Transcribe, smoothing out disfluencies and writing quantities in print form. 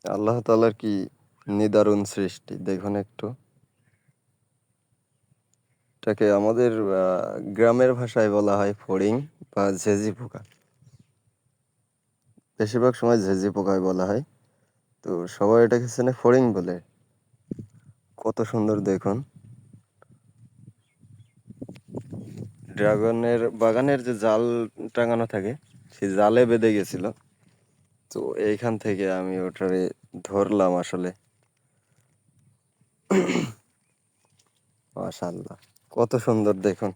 আল্লাহ তাআলার কি নিদারুণ সৃষ্টি দেখুন একটু। এটাকে আমাদের গ্রামের ভাষায় বলা হয় ফড়িং বা ঝেঁঝি পোকা। বেশিরভাগ সময় ঝেঁঝি পোকাই বলা হয়। তো সবাই এটাকে চেনে ফড়িং বলে। কত সুন্দর দেখুন। ড্রাগনের বাগানের যে জাল টাঙানো থাকে সেই জালে বেঁধে গেছিল। তো এইখান থেকে আমি ওটারে ধরলাম আসলে। মাশাআল্লাহ, কত সুন্দর দেখুন।